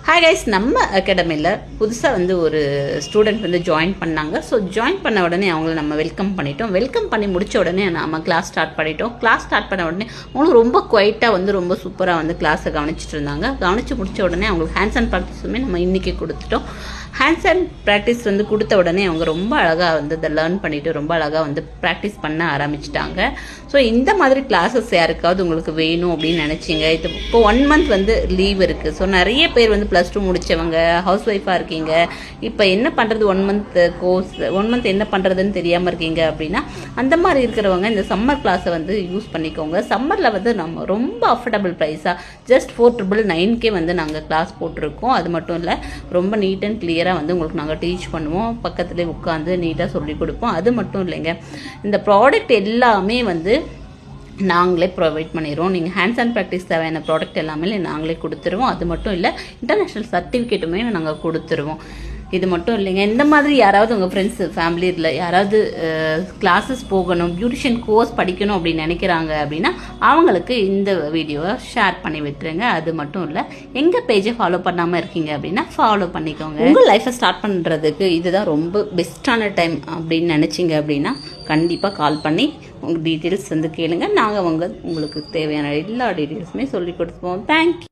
Hi guys, நம்ம அகாடமியில் புதுசாக ஒரு ஸ்டூடெண்ட் ஜாயின் பண்ணாங்க. ஸோ ஜாயின் பண்ண உடனே அவங்கள நம்ம வெல்கம் பண்ணிட்டோம். வெல்கம் பண்ணி முடித்த உடனே நம்ம கிளாஸ் ஸ்டார்ட் பண்ணிட்டோம். கிளாஸ் ஸ்டார்ட் பண்ண உடனே அவங்களுக்கு ரொம்ப குவைட்டாக ரொம்ப சூப்பராக கிளாஸை கவனிச்சிட்டு இருந்தாங்க. கவனித்து முடித்த உடனே அவங்களுக்கு ஹேண்ட்ஸ் அண்ட் ப்ராக்டிஸுமே நம்ம இன்றைக்கி கொடுத்துட்டோம். ஹேண்ட்ஸ் அண்ட் ப்ராக்டிஸ் கொடுத்த உடனே அவங்க ரொம்ப அழகாக இதை லேர்ன் பண்ணிவிட்டு ரொம்ப அழகாக ப்ராக்டிஸ் பண்ண ஆரம்பிச்சிட்டாங்க. ஸோ இந்த மாதிரி கிளாஸஸ் யாருக்காவது உங்களுக்கு வேணும் அப்படின்னு நினச்சிங்க. இது இப்போ 1 மந்த் லீவ் இருக்குது. ஸோ நிறைய பேர் +2 முடித்தவங்க ஹவுஸ் ஒய்ஃபாக இருக்கீங்க. இப்போ என்ன பண்ணுறது, 1 மந்த் கோர்ஸ் 1 மந்த் என்ன பண்ணுறதுன்னு தெரியாமல் இருக்கீங்க அப்படின்னா அந்த மாதிரி இருக்கிறவங்க இந்த சம்மர் கிளாஸை யூஸ் பண்ணிக்கோங்க. சம்மரில் நம்ம ரொம்ப அஃபோர்டபுள் ப்ரைஸாக ஜஸ்ட் 4,999 நாங்கள் கிளாஸ் போட்டிருக்கோம். அது மட்டும் இல்லை, ரொம்ப நீட் அண்ட் கிளியராக உங்களுக்கு நாங்கள் டீச் பண்ணுவோம். பக்கத்துலேயே உட்காந்து நீட்டாக சொல்லிக் கொடுப்போம். அது மட்டும் இல்லைங்க, இந்த ப்ராடக்ட் எல்லாமே நாங்களே ப்ரொவைட் பண்ணிடுவோம். நீங்கள் ஹேண்ட்ஸ் அண்ட் ப்ராக்டிஸ் தேவையான ப்ராடக்ட் எல்லாமே நாங்களே கொடுத்துருவோம். அது மட்டும் இல்லை, இன்டர்நேஷ்னல் சர்டிஃபிகேட்டுமே நாங்கள் கொடுத்துருவோம். இது மட்டும் இல்லைங்க, இந்த மாதிரி யாராவது உங்கள் ஃப்ரெண்ட்ஸு ஃபேமிலியில் யாராவது கிளாஸஸ் போகணும், பியூட்டிஷியன் கோர்ஸ் படிக்கணும் அப்படின்னு நினைக்கிறாங்க அப்படின்னா அவங்களுக்கு இந்த வீடியோவை ஷேர் பண்ணி விட்டுருங்க. அது மட்டும் இல்லை, எங்கள் பேஜை ஃபாலோ பண்ணாமல் இருக்கீங்க அப்படின்னா ஃபாலோ பண்ணிக்கோங்க. உங்கள் லைஃப்பை ஸ்டார்ட் பண்ணுறதுக்கு இதுதான் ரொம்ப பெஸ்ட்டான டைம் அப்படின்னு நினச்சிங்க அப்படின்னா கண்டிப்பாக கால் பண்ணி உங்கள் டீட்டெயில்ஸ் கேளுங்க. நாங்கள் உங்களுக்கு தேவையான எல்லா டீட்டெயில்ஸுமே சொல்லி கொடுப்போம். தேங்க்யூ.